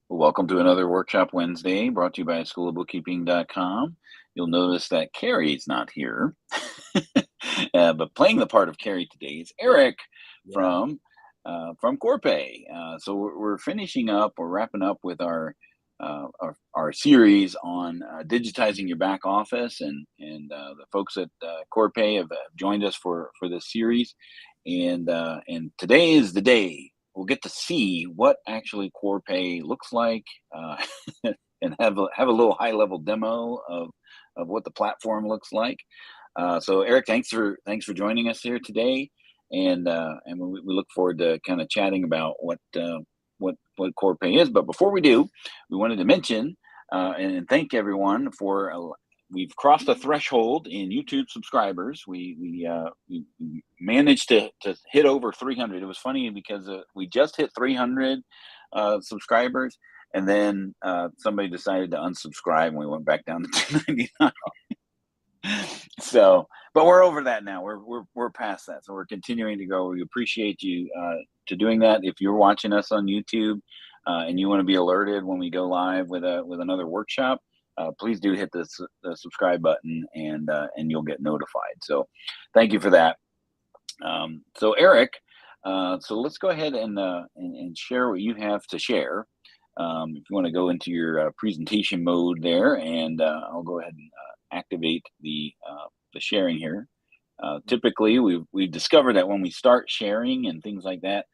Welcome to another Workshop Wednesday brought to you by schoolofbookkeeping.com. You'll notice that Carrie's not here, but playing the part of Carrie today is Eric from Corpay. So we're finishing up, we're wrapping up with our series on digitizing your back office, and the folks at Corpay have joined us for this series, and today is the day we'll get to see what actually Corpay looks like, and have a little high level demo of what the platform looks like. So Eric, thanks for joining us here today, and we look forward to kind of chatting about what Corpay is. But before we do, we wanted to mention and thank everyone for. We've crossed the threshold in YouTube subscribers. We managed to hit over 300. It was funny because we just hit 300 subscribers, and then somebody decided to unsubscribe, and we went back down to 299. So, but we're over that now. We're past that. So we're continuing to go. We appreciate you to doing that. If you're watching us on YouTube and you want to be alerted when we go live with another workshop, please do hit the subscribe button, and you'll get notified. So thank you for that. So Eric, so let's go ahead and share what you have to share. If you want to go into your presentation mode there, and I'll go ahead and activate the sharing here. Typically, we've discovered that when we start sharing and things like that,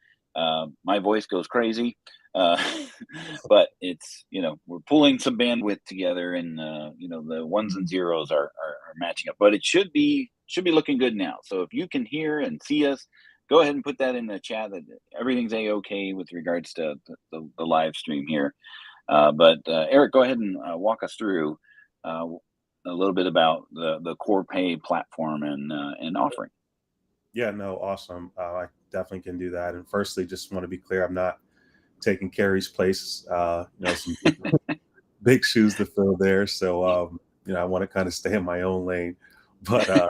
my voice goes crazy. But it's, we're pulling some bandwidth together, and the ones and zeros are matching up, but it should be looking good now. So if you can hear and see us, go ahead and put that in the chat that everything's a-okay with regards to the live stream here. But Eric, go ahead and walk us through a little bit about the Corpay platform and offering. Yeah, no, awesome. I definitely can do that. And firstly, just want to be clear, I'm not taking Carrie's place. Some big shoes to fill there. So, I want to kind of stay in my own lane. But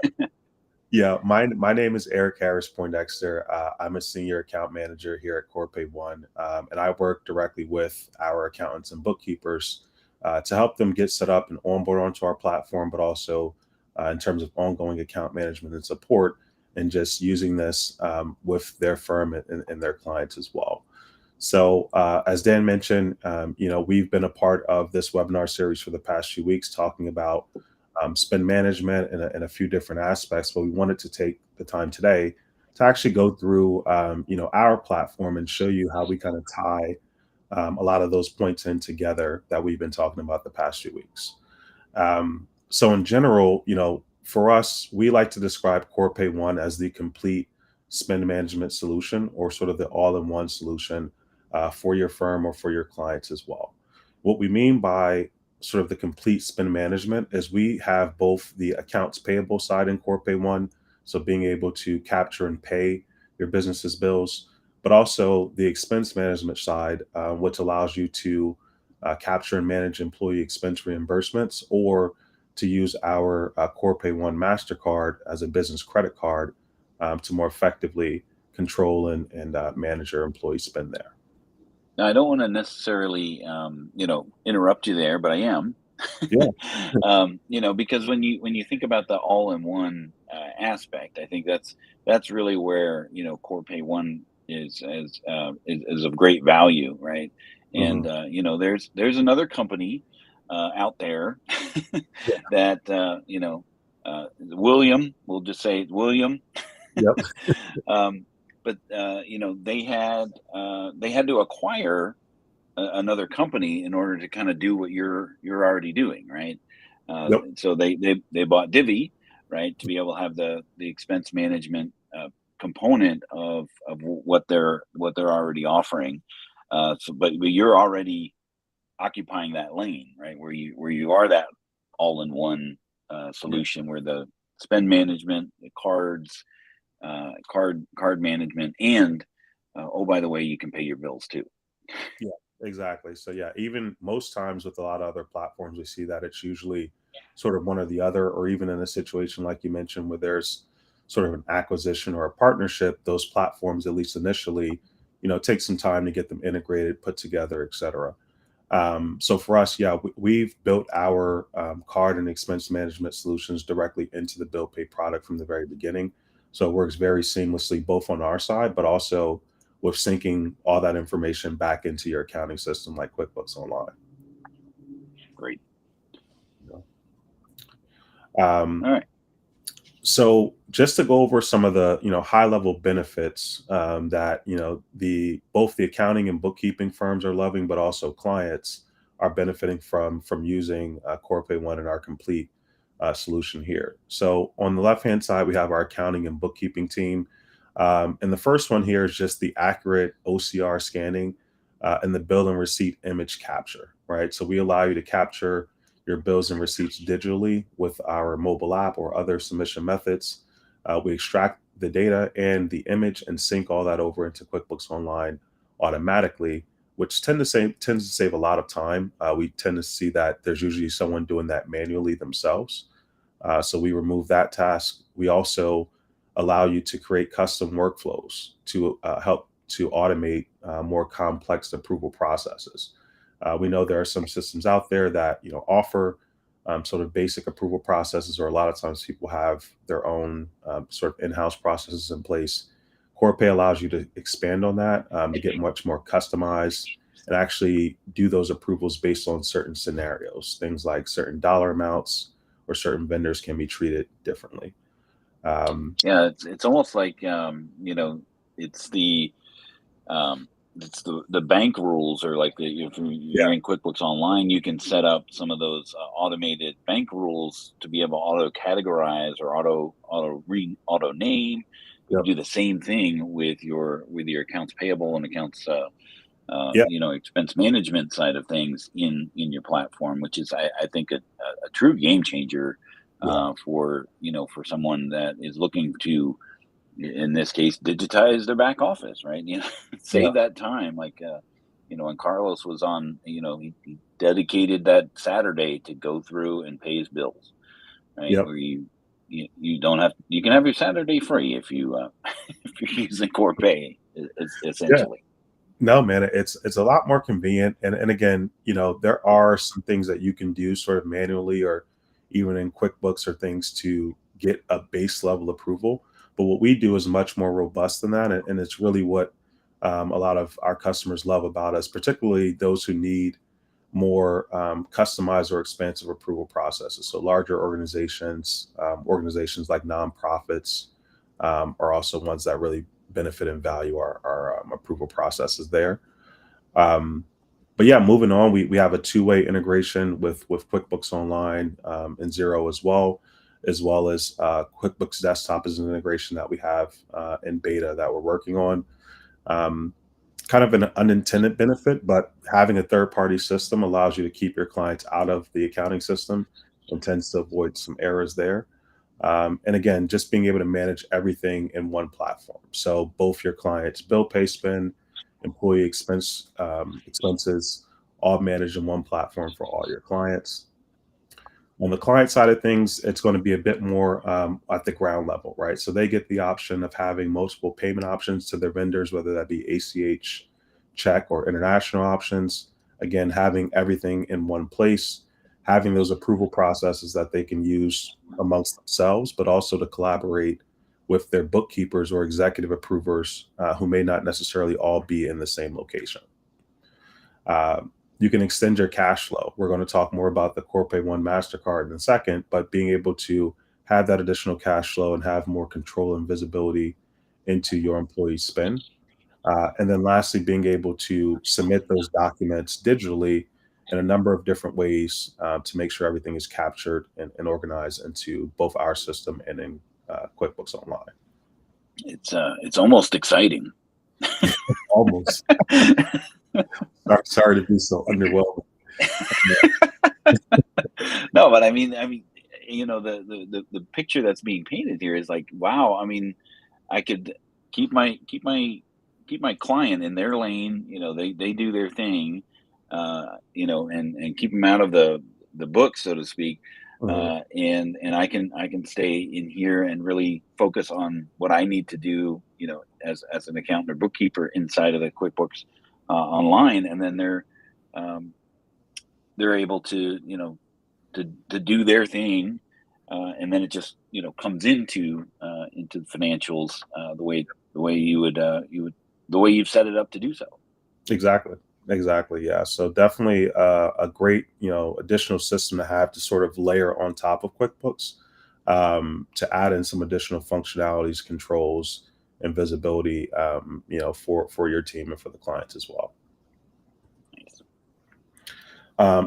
yeah, my name is Eric Harris Poindexter. I'm a senior account manager here at Corpay One, and I work directly with our accountants and bookkeepers to help them get set up and onboard onto our platform, but also in terms of ongoing account management and support, and just using this with their firm and their clients as well. So as Dan mentioned, we've been a part of this webinar series for the past few weeks talking about spend management in a few different aspects, but we wanted to take the time today to actually go through, our platform and show you how we kind of tie a lot of those points in together that we've been talking about the past few weeks. So in general, for us, we like to describe Corpay One as the complete spend management solution, or sort of the all-in-one solution for your firm or for your clients as well. What we mean by sort of the complete spend management is we have both the accounts payable side in Corpay One, so being able to capture and pay your business's bills, but also the expense management side, which allows you to capture and manage employee expense reimbursements, or to use our Corpay One MasterCard as a business credit card to more effectively control and manage your employee spend there. Now, I don't want to necessarily, interrupt you there, but I am. Yeah. Because when you think about the all-in-one aspect, I think that's really where Corpay One is of great value, right? And there's another company out there that William. We'll just say William. Yep. um, but they had to acquire another company in order to kind of do what you're already doing, right? Yep. So they bought Divvy, right, to be able to have the expense management component of what they're already offering. But you're already occupying that lane, right, where you are that all in one Yeah. solution where the spend management, the cards, card management, and oh, by the way, you can pay your bills too. Yeah, exactly. So yeah, even most times with a lot of other platforms, we see that it's usually sort of one or the other, or even in a situation like you mentioned, where there's sort of an acquisition or a partnership, those platforms, at least initially, take some time to get them integrated, put together, et cetera. So for us, yeah, we've built our card and expense management solutions directly into the bill pay product from the very beginning. So it works very seamlessly, both on our side, but also with syncing all that information back into your accounting system like QuickBooks Online. Great. You Um, All right. so just to go over some of the high level benefits that the both the accounting and bookkeeping firms are loving, but also clients are benefiting from using Corpay One and our complete solution here. So on the left hand side, we have our accounting and bookkeeping team, and the first one here is just the accurate OCR scanning and the bill and receipt image capture. Right, so we allow you to capture your bills and receipts digitally with our mobile app or other submission methods. We extract the data and the image and sync all that over into QuickBooks Online automatically, which tends to save a lot of time. We tend to see that there's usually someone doing that manually themselves. So we remove that task. We also allow you to create custom workflows to help to automate more complex approval processes. We know there are some systems out there that offer sort of basic approval processes, or a lot of times people have their own sort of in-house processes in place. Corpay allows you to expand on that to get much more customized and actually do those approvals based on certain scenarios, things like certain dollar amounts or certain vendors can be treated differently. Um, Yeah, it's almost like it's the um, it's the bank rules, or like if yeah, you're in QuickBooks Online, you can set up some of those automated bank rules to be able to auto categorize or auto read, auto name. You can yep, do the same thing with your accounts payable and accounts yeah, expense management side of things in your platform, which is I think a true game changer yeah, for someone that is looking to, in this case, digitize their back office, right? yeah, Save that time. Like when Carlos was on, he dedicated that Saturday to go through and pay his bills, right? yep, Where you don't have, you can have your Saturday free if you if you're using Corpay, yeah. essentially. No, man, it's a lot more convenient. And again, there are some things that you can do sort of manually or even in QuickBooks or things to get a base level approval. But what we do is much more robust than that. And it's really what a lot of our customers love about us, particularly those who need more customized or expansive approval processes. So larger organizations like nonprofits are also ones that really benefit and value our approval processes there. Um, but yeah, moving on, we have a two-way integration with QuickBooks Online and Zero as well as QuickBooks Desktop is an integration that we have in beta that we're working on. Um, Kind of an unintended benefit, but having a third-party system allows you to keep your clients out of the accounting system and tends to avoid some errors there. And again, just being able to manage everything in one platform. So both your clients' bill pay spend, employee expenses, all managed in one platform for all your clients. On the client side of things, it's going to be a bit more at the ground level, right? So they get the option of having multiple payment options to their vendors, whether that be ACH, check, or international options. Again, having everything in one place, having those approval processes that they can use amongst themselves, but also to collaborate with their bookkeepers or executive approvers who may not necessarily all be in the same location. Uh, you can extend your cash flow. We're going to talk more about the Corpay One MasterCard in a second, but being able to have that additional cash flow and have more control and visibility into your employee spend. And then lastly, being able to submit those documents digitally in a number of different ways to make sure everything is captured and organized into both our system and in QuickBooks Online. It's almost exciting. Almost. Sorry to be so underwhelming. No, but I mean, the picture that's being painted here is like, wow. I mean, I could keep my client in their lane. They do their thing, and keep them out of the book, so to speak. Mhm. And I can stay in here and really focus on what I need to do, as an accountant or bookkeeper inside of the QuickBooks online, and then um, they're able to to do their thing, and then it just comes into the financials, the way the way you've set it up to do so. Exactly. Exactly. Yeah. So definitely a great, additional system to have to sort of layer on top of QuickBooks to add in some additional functionalities, controls, and visibility, for your team and for the clients as well. Nice.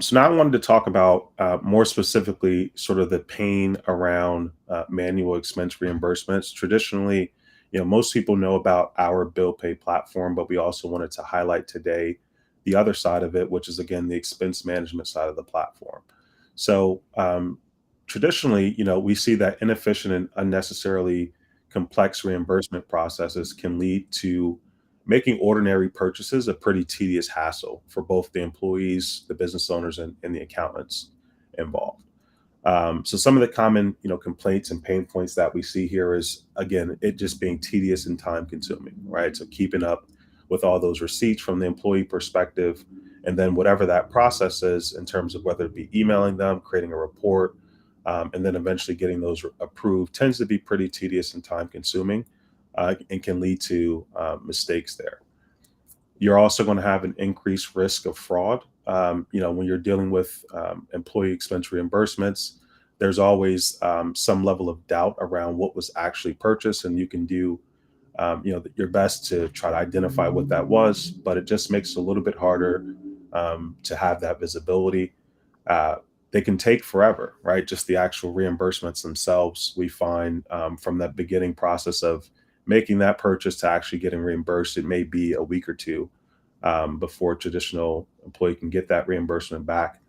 So now I wanted to talk about more specifically sort of the pain around manual expense reimbursements. Traditionally, most people know about our bill pay platform, but we also wanted to highlight today the other side of it, which is again the expense management side of the platform. So traditionally, we see that inefficient and unnecessarily complex reimbursement processes can lead to making ordinary purchases a pretty tedious hassle for both the employees, the business owners, and the accountants involved. So some of the common, complaints and pain points that we see here is again it just being tedious and time consuming, right? So keeping up with all those receipts from the employee perspective, and then whatever that process is in terms of whether it be emailing them, creating a report, and then eventually getting those approved tends to be pretty tedious and time consuming, and can lead to mistakes there. You're also going to have an increased risk of fraud. When you're dealing with employee expense reimbursements, there's always some level of doubt around what was actually purchased, and you can do your best to try to identify what that was, but it just makes it a little bit harder to have that visibility. Uh, they can take forever, right? Just the actual reimbursements themselves, we find from that beginning process of making that purchase to actually getting reimbursed, it may be a week or two before a traditional employee can get that reimbursement back.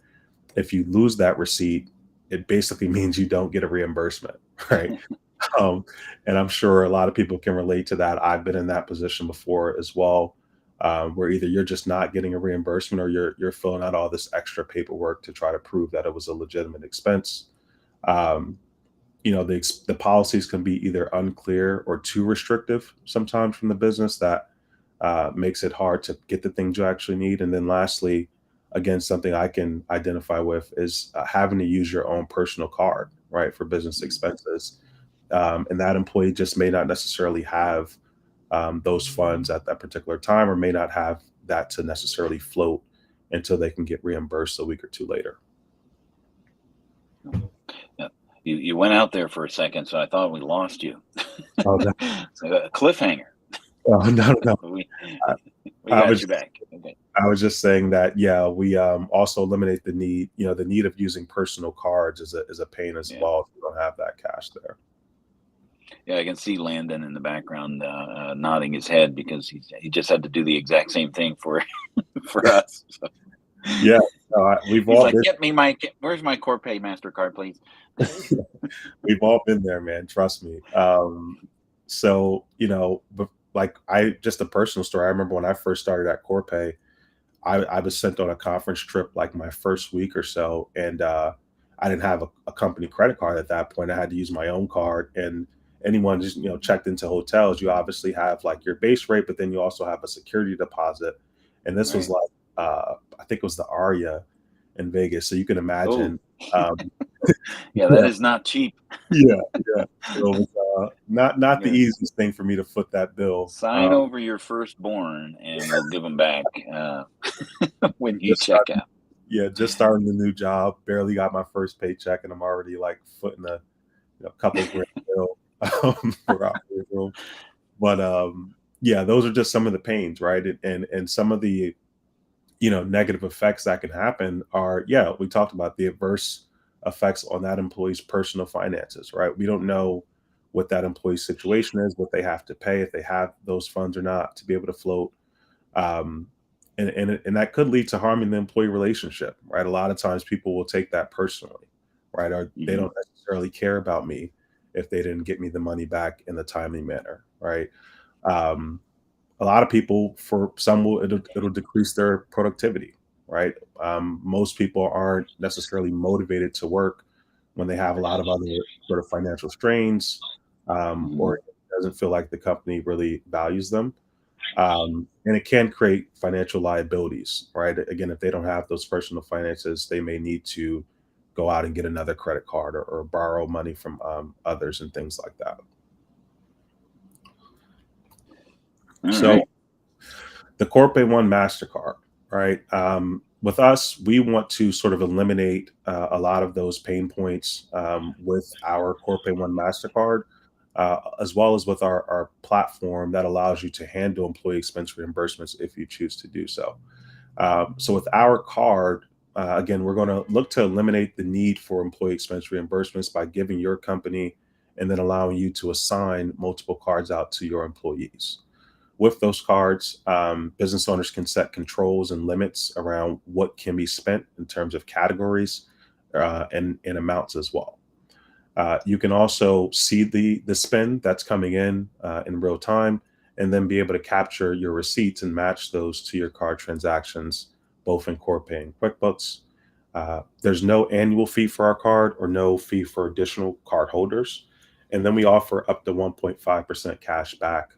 If you lose that receipt, it basically means you don't get a reimbursement, right? Um, and I'm sure a lot of people can relate to that. I've been in that position before as well, where either you're just not getting a reimbursement or you're filling out all this extra paperwork to try to prove that it was a legitimate expense. Um, the policies can be either unclear or too restrictive sometimes from the business that makes it hard to get the things you actually need. And then lastly, again, something I can identify with is having to use your own personal card, right, for business expenses. And that employee just may not necessarily have those funds at that particular time, or may not have that to necessarily float until they can get reimbursed a week or two later. Yeah. You went out there for a second, so I thought we lost you. Oh, no, So a cliffhanger. no, no, no. We I, we I got was you back. Okay. I was just saying that, yeah, we also eliminate the need of using personal cards is a pain as Yeah. well if you don't have that cash there. Yeah, I can see Landon in the background nodding his head because he just had to do the exact same thing for for us. So Yeah, we've he's all like, been where's my Corpay Mastercard, please? we've all been there, man. Trust me. So but like I just a personal story. I remember when I first started at Corpay, I was sent on a conference trip like my first week or so, and I didn't have a company credit card at that point. I had to use my own card, and anyone just checked into hotels, you obviously have like your base rate, but then you also have a security deposit, and this was Right. like I think it was the Aria in Vegas, so you can Oh, imagine. Um, yeah, that yeah, is not cheap. yeah, yeah. So it was not the Yeah. easiest thing for me to foot that bill. Sign over your firstborn, and we'll give them back when you Just check out. Yeah, just starting the new job, barely got my first paycheck, and I'm already like footing a couple grand bill for our room. But yeah, those are just some of the pains, right? And some of the negative effects that can happen are, yeah, we talked about the adverse effects on that employee's personal finances, right? We don't know what that employee's situation is, what they have to pay, if they have those funds or not to be able to float. um, and that could lead to harming the employee relationship, right? A lot of times people will take that personally, right? Or they Hmm. don't necessarily care about me if they didn't get me the money back in a timely manner, right? um, a lot of people, for some, will it'll decrease their productivity, right? Most people aren't necessarily motivated to work when they have a lot of other sort of financial strains, or Hmm. it doesn't feel like the company really values them. And it can create financial liabilities, right? Again, if they don't have those personal finances, they may need to go out and get another credit card, or borrow money from others and things like that. All So right. the Corpay One Mastercard, right? With us, we want to sort of eliminate a lot of those pain points with our Corpay One Mastercard, as well as with our platform that allows you to handle employee expense reimbursements if you choose to do so. So with our card, again, we're going to look to eliminate the need for employee expense reimbursements by giving your company and then allowing you to assign multiple cards out to your employees. With those cards, business owners can set controls and limits around what can be spent in terms of categories, and amounts as well. You can also see the spend that's coming in real time, and then be able to capture your receipts and match those to your card transactions, both in Corpay and QuickBooks. There's no annual fee for our card or no fee for additional card holders. And then we offer up to 1.5% cash back,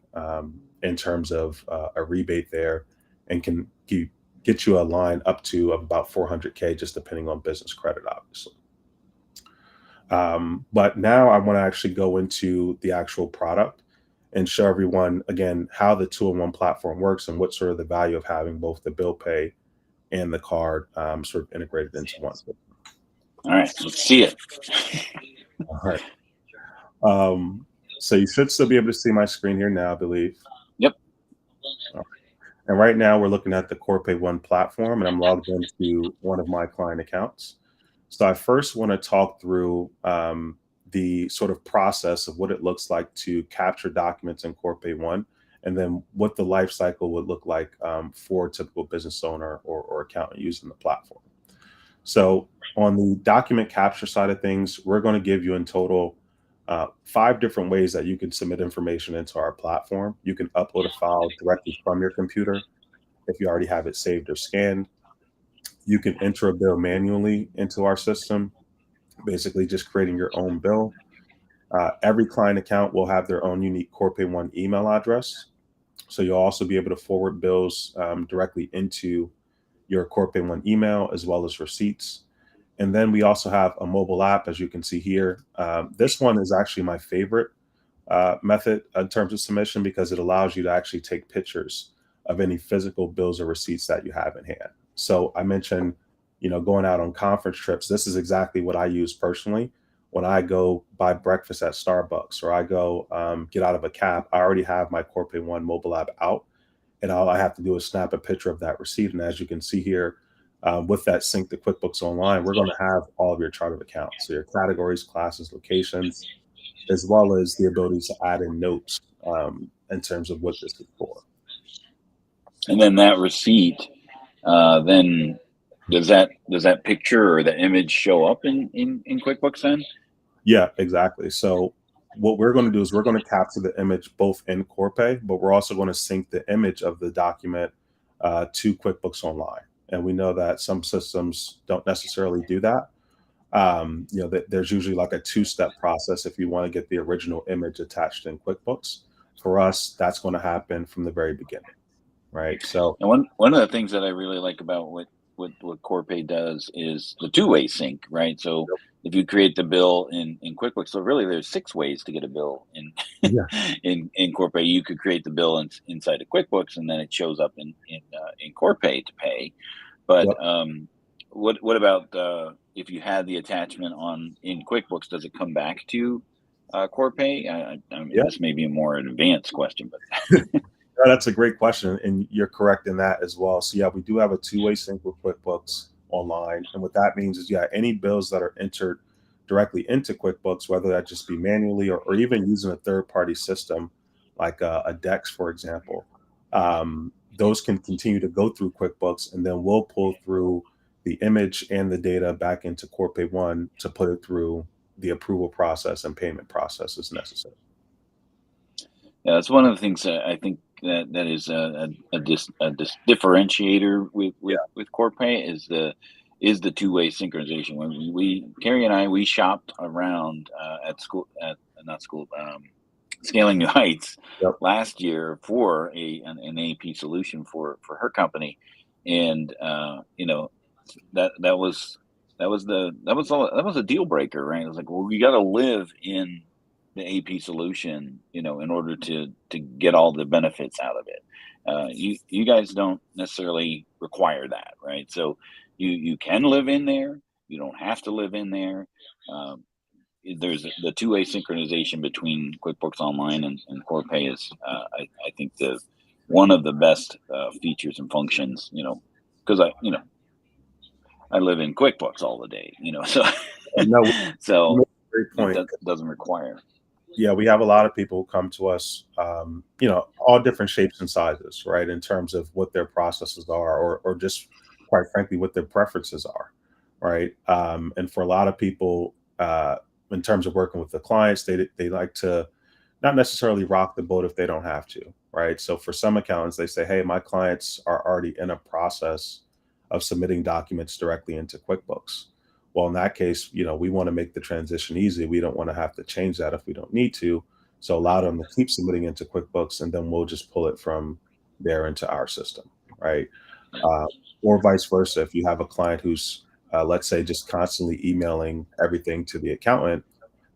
in terms of a rebate there, and can get you a line up to about 400K, just depending on business credit, obviously. But now I want to actually go into the actual product and show everyone again how the two-in-one platform works and what sort of the value of having both the bill pay and the card sort of integrated into one. All right. Let's see it. All right. Um, so you should still be able to see my screen here now, I believe. Yep. All right. And right now we're looking at the Corpay One platform, and I'm logged into one of my client accounts. So I first want to talk through the sort of process of what it looks like to capture documents in Corpay One, and then what the life cycle would look like for a typical business owner or accountant using the platform. So on the document capture side of things, we're going to give you in total 5 different ways that you can submit information into our platform. You can upload a file directly from your computer if you already have it saved or scanned. You can enter a bill manually into our system, basically just creating your own bill. Every client account will have their own unique Corpay One email address. So you'll also be able to forward bills directly into your Corpay One email, as well as receipts. And then we also have a mobile app, as you can see here. This one is actually my favorite method in terms of submission, because it allows you to actually take pictures of any physical bills or receipts that you have in hand. So I mentioned, going out on conference trips. This is exactly what I use personally. When I go buy breakfast at Starbucks, or I go get out of a cab, I already have my Corpay One mobile app out, and all I have to do is snap a picture of that receipt. And as you can see here, with that sync to QuickBooks Online, we're going to have all of your chart of accounts, so your categories, classes, locations, as well as the ability to add in notes in terms of what this is for. And then that receipt, then does that picture or the image show up in QuickBooks then? Yeah, exactly. So what we're going to do is we're going to capture the image both in Corpay, but we're also going to sync the image of the document to QuickBooks Online. And we know that some systems don't necessarily do that. There's usually like a two-step process if you want to get the original image attached in QuickBooks. For us, that's going to happen from the very beginning, right? So And one of the things that I really like about what Corpay does is the two-way sync, right? So if you create the bill in QuickBooks, so really there's 6 ways to get a bill in yeah, in Corpay. You could create the bill inside of QuickBooks, and then it shows up in Corpay to pay. But yep. what about if you had the attachment on in QuickBooks? Does it come back to Corpay? I mean, Yeah, this may be a more advanced question, but no, that's a great question, and you're correct in that as well. So yeah, we do have a two-way sync with QuickBooks Online, and what that means is, yeah, any bills that are entered directly into QuickBooks, whether that just be manually or even using a third-party system like a Dex, for example, those can continue to go through QuickBooks, and then we'll pull through the image and the data back into Corpay One to put it through the approval process and payment process as necessary. yeah, that's one of the things that I think that is differentiator Yeah, with Corpay is the two-way synchronization. When we Carrie and I we shopped around at school at not school Scaling New Heights yep, last year for an AP solution for her company, and that was a deal breaker, right? It was like, well, we got to live in the AP solution, in order to get all the benefits out of it. You guys don't necessarily require that, right? So you can live in there. You don't have to live in there. Um, there's the two-way synchronization between QuickBooks Online and Corpay is, I think, the one of the best features and functions. Because I live in QuickBooks all the day. So no, you so make a great it point. doesn't require. Yeah, we have a lot of people who come to us, all different shapes and sizes, right, in terms of what their processes are, or just quite frankly, what their preferences are, right? And for a lot of people, in terms of working with the clients, they like to not necessarily rock the boat if they don't have to, right? So for some accountants, they say, hey, my clients are already in a process of submitting documents directly into QuickBooks. Well, in that case, we want to make the transition easy. We don't want to have to change that if we don't need to. So allow them to keep submitting into QuickBooks, and then we'll just pull it from there into our system, right? Right. Uh, or vice versa. If you have a client who's, let's say, just constantly emailing everything to the accountant,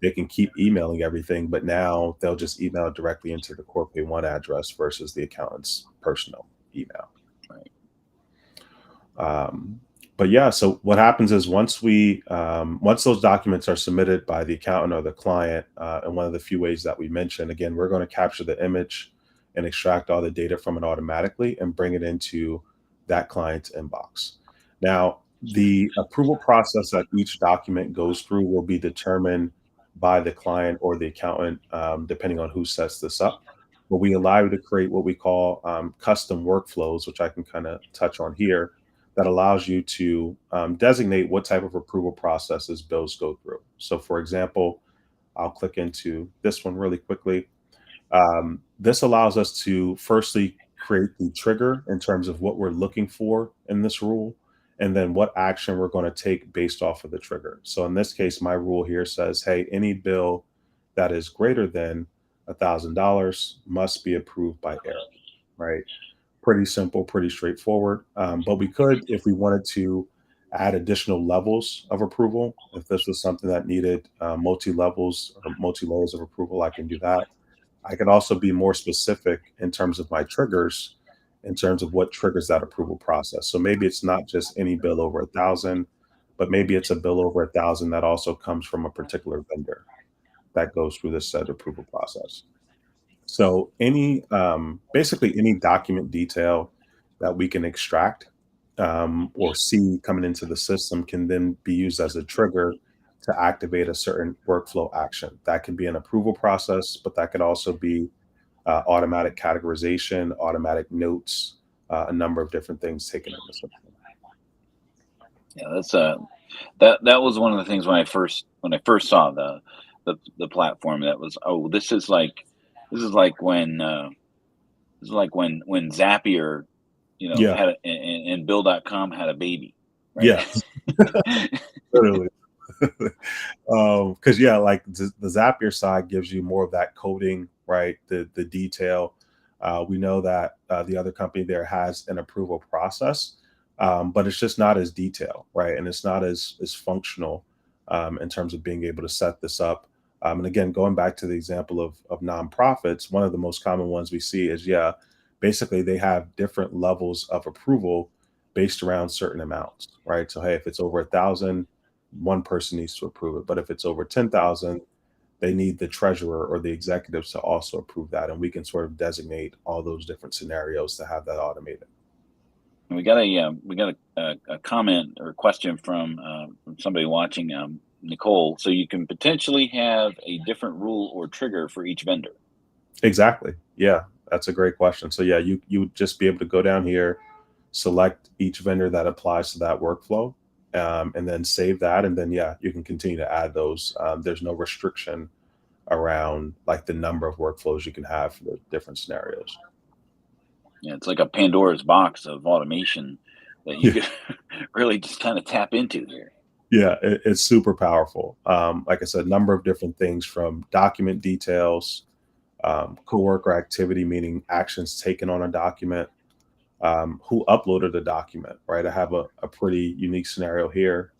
they can keep emailing everything, but now they'll just email it directly into the Corpay One address versus the accountant's personal email. Right. Um, but yeah, so what happens is once those documents are submitted by the accountant or the client, and one of the few ways that we mentioned, again, we're going to capture the image and extract all the data from it automatically and bring it into that client's inbox. Now, the approval process that each document goes through will be determined by the client or the accountant, depending on who sets this up. But we allow you to create what we call custom workflows, which I can kind of touch on here, that allows you to designate what type of approval processes bills go through. So, for example, I'll click into this one really quickly. This allows us to firstly create the trigger in terms of what we're looking for in this rule, and then what action we're going to take based off of the trigger. So, in this case, my rule here says, hey, any bill that is greater than $1,000 must be approved by Eric, right? Pretty simple, pretty straightforward. But we could, if we wanted to, add additional levels of approval. If this was something that needed multi levels or multi layers of approval, I can do that. I could also be more specific in terms of my triggers, in terms of what triggers that approval process. So maybe it's not just any bill over 1,000, but maybe it's a bill over 1,000 that also comes from a particular vendor that goes through this said approval process. So basically any document detail that we can extract or see coming into the system can then be used as a trigger to activate a certain workflow action. That can be an approval process, but that could also be automatic categorization, automatic notes, a number of different things taken in the system. Yeah, that was one of the things when I first saw the platform. That was, oh, this is like when Zapier, Yeah, had and Bill.com had a baby, right? yeah, literally. Because yeah, like the Zapier side gives you more of that coding, right? The detail. We know that the other company there has an approval process, but it's just not as detailed, right? And it's not as functional in terms of being able to set this up. And again, going back to the example of nonprofits, one of the most common ones we see is, yeah, basically they have different levels of approval based around certain amounts, right? So hey, if it's over 1,000, one person needs to approve it. But if it's over 10,000, they need the treasurer or the executives to also approve that, and we can sort of designate all those different scenarios to have that automated. And we got a comment or question from somebody watching, Nicole. So you can potentially have a different rule or trigger for each vendor. Exactly. Yeah, that's a great question. So yeah, you would just be able to go down here, select each vendor that applies to that workflow, and then save that, and then yeah, you can continue to add those. There's no restriction around like the number of workflows you can have for the different scenarios. Yeah, it's like a Pandora's box of automation that you Yeah, could really just kind of tap into here. yeah, it's super powerful. Like I said, number of different things from document details, coworker activity, meaning actions taken on a document, who uploaded a document, right? I have a pretty unique scenario here,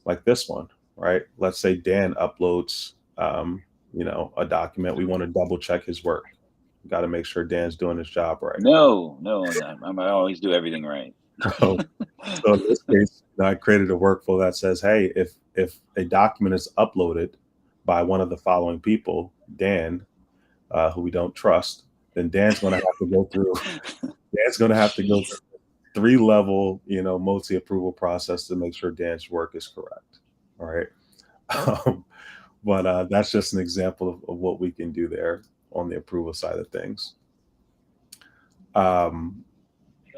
like this one, right? Let's say Dan uploads, a document. We want to double check his work. Got to make sure Dan's doing his job right. No, no, I always do everything right. So, so in this case, I created a workflow that says, hey, if a document is uploaded by one of the following people, Dan, who we don't trust, then Dan's going to have to go through. Dan's going to have to go through 3-level, multi-approval process to make sure Dan's work is correct. All right. Um, but that's just an example of what we can do there on the approval side of things. Um,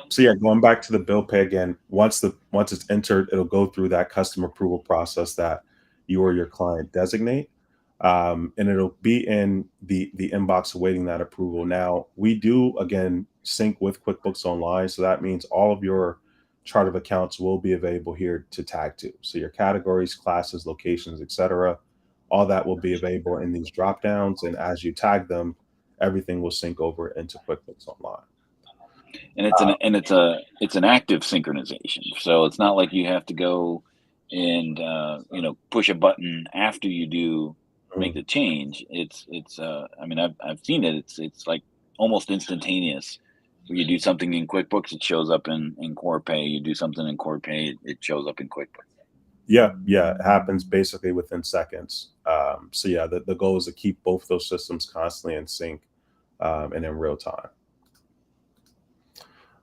so yeah, going back to the bill pay again, once it's entered, it'll go through that custom approval process that you or your client designate. And it'll be in the inbox awaiting that approval. Now, we do again sync with QuickBooks Online, so that means all of your chart of accounts will be available here to tag to. So your categories, classes, locations, etc., all that will be available in these drop downs. And as you tag them, everything will sync over into QuickBooks Online. And it's an active synchronization. So it's not like you have to go and push a button after you do make Mhm. the change. I mean, I've seen it. It's like almost instantaneous. Where you do something in QuickBooks, it shows up in Corpay. You do something in Corpay, it shows up in QuickBooks. Yeah, yeah, it happens basically within seconds. So yeah, the goal is to keep both those systems constantly in sync, and in real time.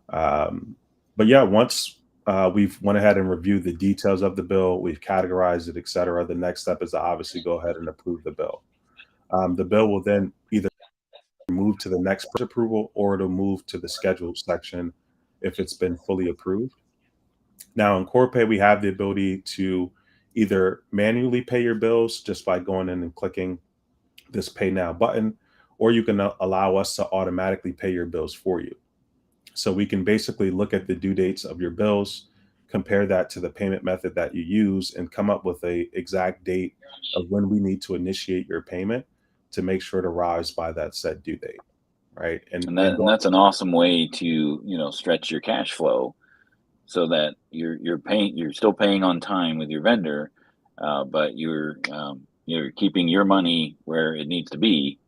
Um, but yeah, once we've went ahead and reviewed the details of the bill, we've categorized it, et cetera. The next step is to obviously go ahead and approve the bill. The bill will then either move to the next approval or it'll move to the scheduled section if it's been fully approved. Now in Corpay, we have the ability to either manually pay your bills just by going in and clicking this pay now button, or you can allow us to automatically pay your bills for you. So we can basically look at the due dates of your bills, compare that to the payment method that you use, and come up with a exact date of when we need to initiate your payment to make sure it arrives by that set due date, right? And that's an awesome way to stretch your cash flow so that you're still paying on time with your vendor, but you're keeping your money where it needs to be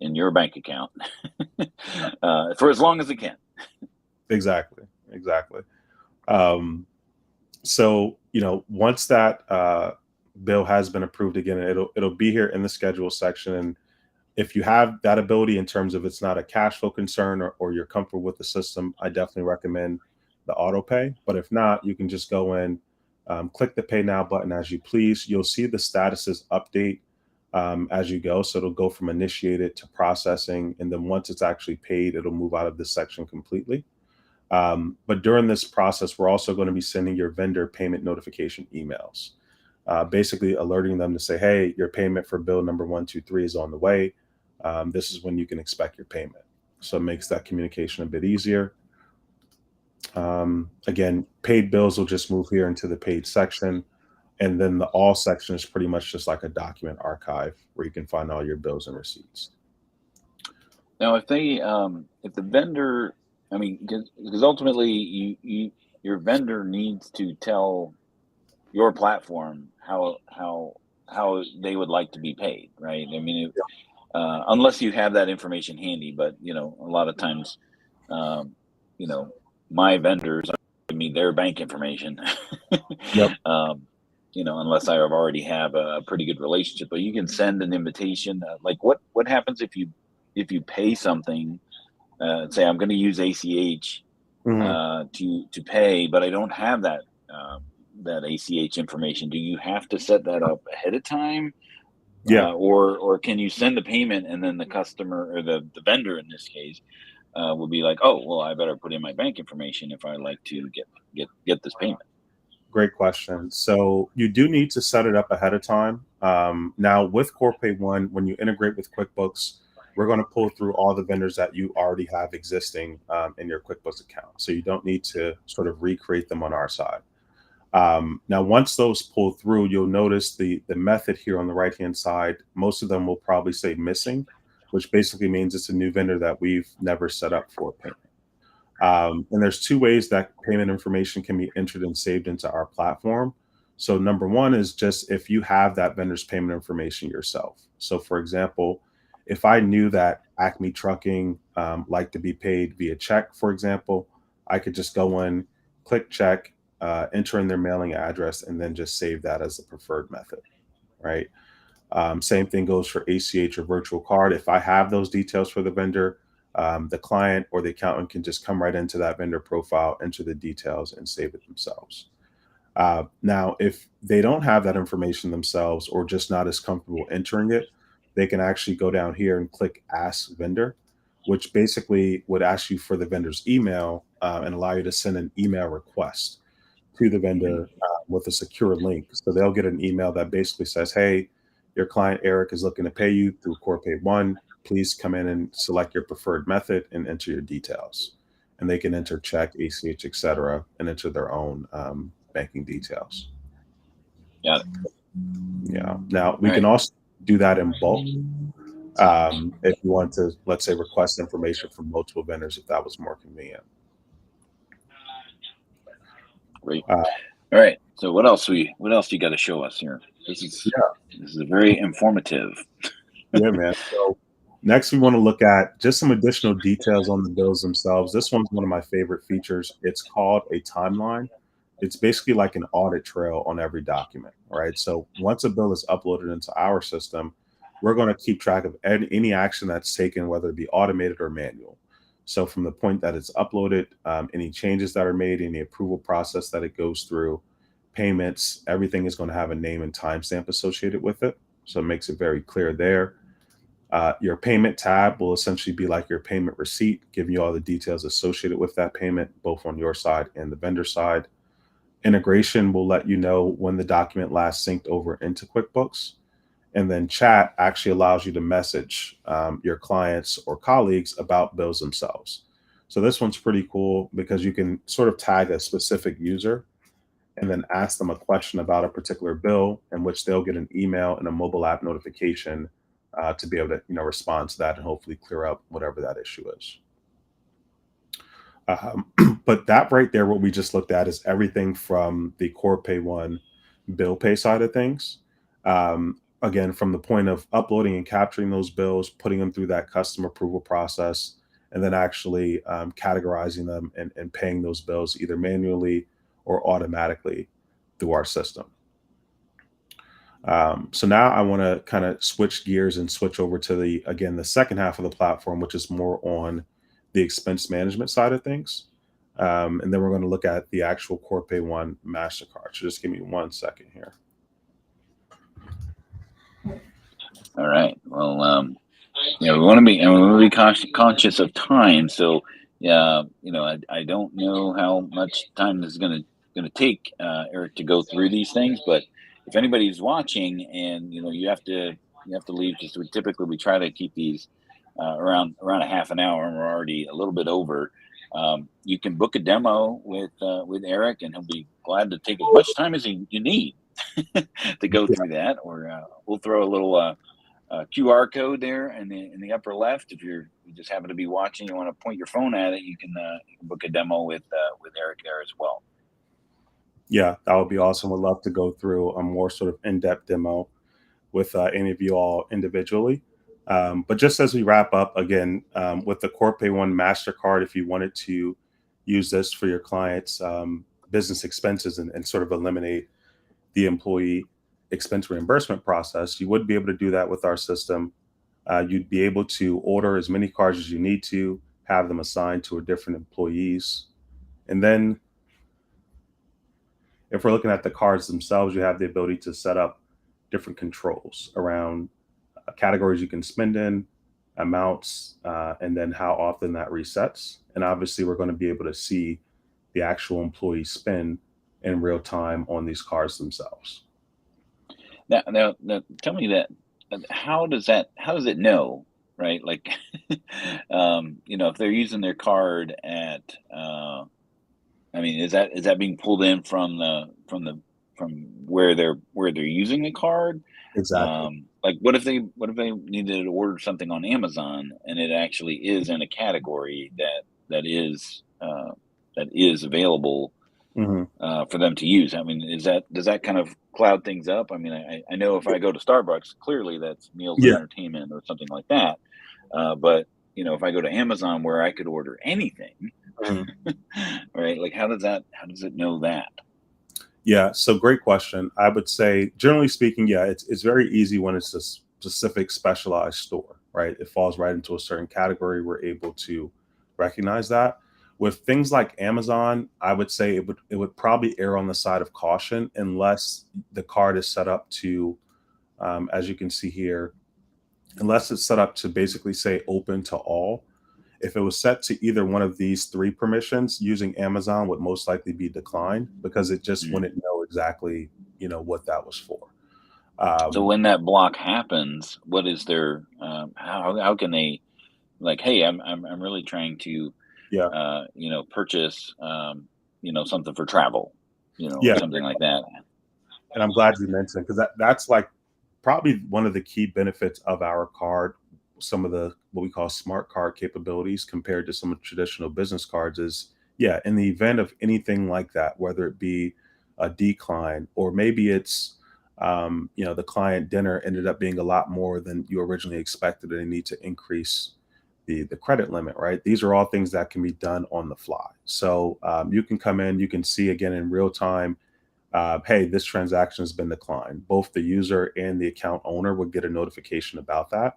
in your bank account for as long as it can. Exactly, exactly. Um, so once that bill has been approved again, it'll be here in the schedule section. And if you have that ability in terms of it's not a cash flow concern, or you're comfortable with the system, I definitely recommend the auto pay. But if not, you can just go in, click the pay now button as you please. You'll see the statuses update as you go. So it'll go from initiated to processing. And then once it's actually paid, it'll move out of this section completely. But during this process, we're also going to be sending your vendor payment notification emails, basically alerting them to say, hey, your payment for bill number 123 is on the way. This is when you can expect your payment. So it makes that communication a bit easier. Again, paid bills will just move here into the paid section. And then the all section is pretty much just like a document archive where you can find all your bills and receipts. Now, if the vendor, I mean, because ultimately your vendor needs to tell your platform how they would like to be paid, right? I mean, unless you have that information handy, but a lot of times, um, you know, my vendors give me their bank information. Yep. um, unless I already have a pretty good relationship. But you can send an invitation. Like what happens if you pay something? Say I'm going to use ACH Mhm. to pay, but I don't have that ACH information. Do you have to set that up ahead of time, Yeah, or can you send the payment and then the customer or the vendor in this case will be like, oh well, I better put in my bank information if I like to get this payment. great question. So you do need to set it up ahead of time. Now with Corpay One, when you integrate with QuickBooks, we're going to pull through all the vendors that you already have existing in your QuickBooks account. So you don't need to sort of recreate them on our side. Now, once those pull through, you'll notice the method here on the right hand side. Most of them will probably say missing, which basically means it's a new vendor that we've never set up for payment. And there's two ways that payment information can be entered and saved into our platform. So number one is just if you have that vendor's payment information yourself. So for example, if I knew that Acme Trucking liked to be paid via check, for example, I could just go in, click check, enter in their mailing address, and then just save that as the preferred method, right? Same thing goes for ACH or virtual card. If I have those details for the vendor, the client or the accountant can just come right into that vendor profile, enter the details, and save it themselves. Now, if they don't have that information themselves or just not as comfortable entering it, they can actually go down here and click Ask Vendor, which basically would ask you for the vendor's email and allow you to send an email request to the Mhm. vendor with a secure link. So they'll get an email that basically says, "Hey, your client Eric is looking to pay you through Corpay One. Please come in and select your preferred method and enter your details." And they can enter check, ACH, etc., and enter their own banking details. Got it. Yeah. Now All we can right. also do that in bulk if you want to, let's say, request information from multiple vendors if that was more convenient. Great. Uh, All right. So what else you got to show us here? This is yeah, this is very informative. yeah, man. So next, we want to look at just some additional details on the bills themselves. This one's one of my favorite features. It's called a timeline. It's basically like an audit trail on every document. All right. So once a bill is uploaded into our system, we're going to keep track of any action that's taken, whether it be automated or manual. So from the point that it's uploaded, any changes that are made, any approval process that it goes through, payments, everything is going to have a name and timestamp associated with it. So it makes it very clear there. Your payment tab will essentially be like your payment receipt, giving you all the details associated with that payment, both on your side and the vendor side. Integration will let you know when the document last synced over into QuickBooks. And then chat actually allows you to message your clients or colleagues about bills themselves. So this one's pretty cool because you can sort of tag a specific user and then ask them a question about a particular bill, in which they'll get an email and a mobile app notification to be able to respond to that and hopefully clear up whatever that issue is. But that right there, what we just looked at is everything from the Core Pay One bill pay side of things. Again, from the point of uploading and capturing those bills, putting them through that custom approval process, and then actually categorizing them and paying those bills either manually or automatically through our system. So now I want to kind of switch gears and switch over to the second half of the platform, which is more on the expense management side of things. And then we're going to look at the actual Corpay One MasterCard. So just give me 1 second here. All right. Well, we want to be conscious of time. So, yeah, I don't know how much time this is gonna take Eric to go through these things, but if anybody's watching and you have to leave, because we try to keep these around a half an hour, and we're already a little bit over. You can book a demo with Eric, and he'll be glad to take as much time as you need to go through that. Or we'll throw a little QR code there in the upper left. If you just happen to be watching, you want to point your phone at it, you can book a demo with Eric there as well. Yeah, that would be awesome. Would love to go through a more sort of in-depth demo with any of you all individually. But just as we wrap up, again, with the Corpay One MasterCard, if you wanted to use this for your clients' business expenses and sort of eliminate the employee expense reimbursement process. You wouldn't be able to do that with our system. You'd be able to order as many cards as you need to, have them assigned to a different employees. And then if we're looking at the cards themselves, you have the ability to set up different controls around categories you can spend in, amounts, and then how often that resets. And obviously, we're going to be able to see the actual employee spend in real time on these cards themselves. Now, tell me that. How does it know, right? Like, if they're using their card at, I mean, is that being pulled in from where they're using the card? Exactly. Like, what if they needed to order something on Amazon and it actually is in a category that is available Hmm. for them to use? I mean, does that kind of cloud things up? I mean, I know if I go to Starbucks, clearly that's meals and Yeah. entertainment or something like that. But if I go to Amazon where I could order anything, Mhm. right? Like, how does it know that? Yeah. So great question. I would say, generally speaking, yeah, it's very easy when it's a specific specialized store, right? It falls right into a certain category. We're able to recognize that. With things like Amazon, I would say it would probably err on the side of caution unless the card is set up to, as you can see here, unless it's set up to basically say open to all. If it was set to either one of these three permissions, using Amazon would most likely be declined because it just Mm. wouldn't know exactly, what that was for. So Um, when that block happens, what is their how can they, like, hey, I'm really trying to yeah, purchase something for travel, or yeah, something like that. and I'm glad you mentioned because that's like probably one of the key benefits of our card. Some of the what we call smart card capabilities compared to some of the traditional business cards is, yeah, in the event of anything like that, whether it be a decline or maybe it's the client dinner ended up being a lot more than you originally expected and they need to increase the credit limit, right? These are all things that can be done on the fly. So you can come in, you can see again in real time, hey, this transaction has been declined. Both the user and the account owner would get a notification about that.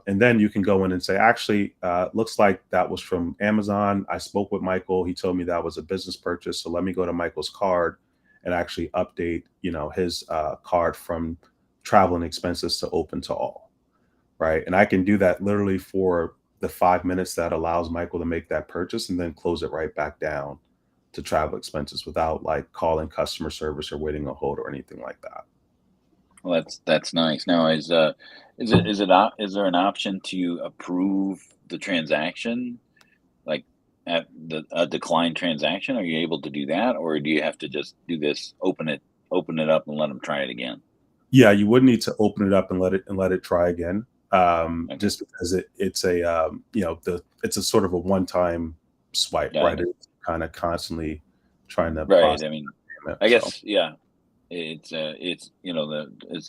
And then you can go in and say, actually, looks like that was from Amazon. I spoke with Michael. He told me that was a business purchase. So let me go to Michael's card and actually update, his card from travel and expenses to open to all. Right. And I can do that literally for the 5 minutes that allows Michael to make that purchase and then close it right back down to travel expenses without like calling customer service or waiting on hold or anything like that. Well, that's nice. Now, is there an option to approve the transaction, like at the a declined transaction? Are you able to do that, or do you have to just do this, open it up, and let them try it again? Yeah, you would need to open it up and let it try again. Okay, Just because it's a it's a sort of a one time swipe, got right? it. It's kind of constantly trying to Right. process I mean, payment. I So guess, yeah. It's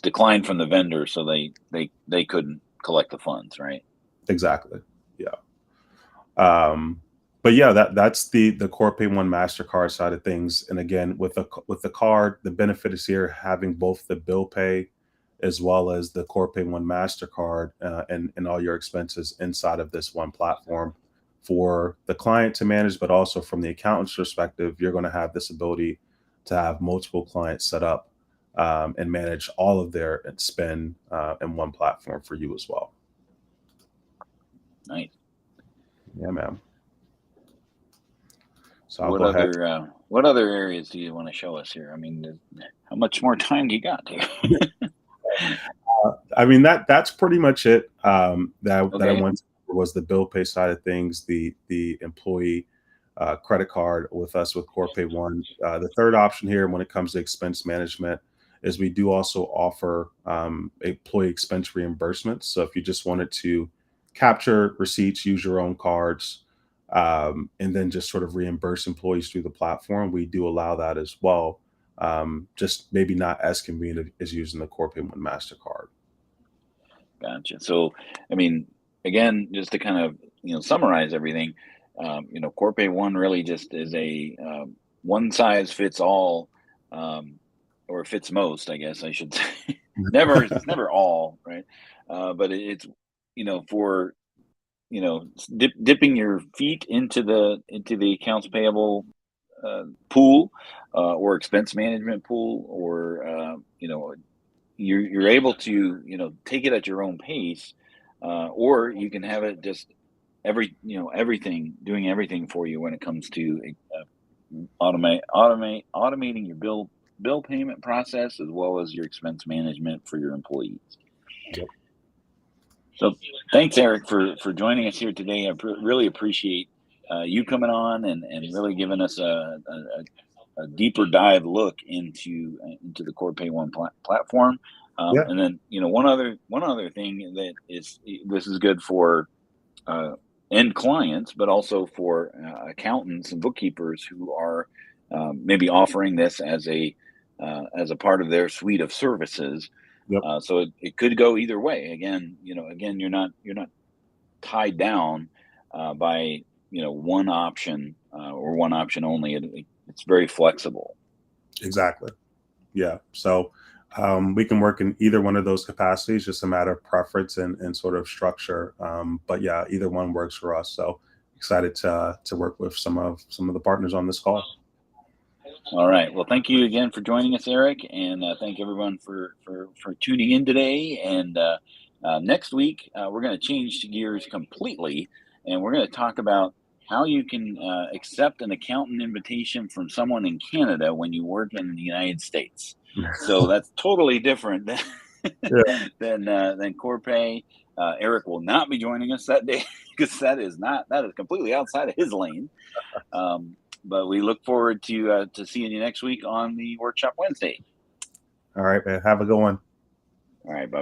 declined from the vendor, so they couldn't collect the funds, right? exactly. Yeah. Um, but yeah, that's the Corpay One Mastercard side of things. And again, with the card, the benefit is here having both the bill pay as well as the Corpay One Mastercard and all your expenses inside of this one platform for the client to manage, but also from the accountant's perspective, you're going to have this ability to have multiple clients set up and manage all of their spend in one platform for you as well. Nice. Yeah, man. So I'll What go ahead. other uh, what other areas do you want to show us here? I mean, how much more time do you got here? I mean that's pretty much it. That I Okay. went to was the bill pay side of things, the employee credit card with us with Corpay One. The third option here, when it comes to expense management, is we do also offer employee expense reimbursement. So if you just wanted to capture receipts, use your own cards, and then just sort of reimburse employees through the platform, we do allow that as well. Just maybe not as convenient as using the Corpay One Mastercard. Gotcha. So, I mean, again, just to kind of summarize everything, Corpay One really just is a one size fits all. Um, or fits most, I guess I should say. Never, it's never all, right? But it's, for, dipping your feet into the accounts payable pool, or expense management pool, or you're able to take it at your own pace, or you can have it just everything doing everything for you when it comes to automating your bill payment process, as well as your expense management for your employees. Yep. So thanks, Eric, for joining us here today. I really appreciate you coming on and really giving us a deeper dive look into the Corpay One platform. Yeah. And then one other thing that this is good for uh, end clients, but also for accountants and bookkeepers who are maybe offering this as a part of their suite of services. Yep. So it could go either way. Again, you're not tied down by one option, or one option only. It's very flexible. Exactly. Yeah. So we can work in either one of those capacities, just a matter of preference and sort of structure. But yeah, either one works for us. So excited to work with some of the partners on this call. All right. Well, thank you again for joining us, Eric, and thank everyone for tuning in today. And next week, we're going to change gears completely, and we're going to talk about how you can accept an accountant invitation from someone in Canada when you work in the United States. So that's totally different than Yeah. than Corpay. Eric will not be joining us that day because that is completely outside of his lane. But we look forward to seeing you next week on the Workshop Wednesday. All right, man. Have a good one. All right, bye.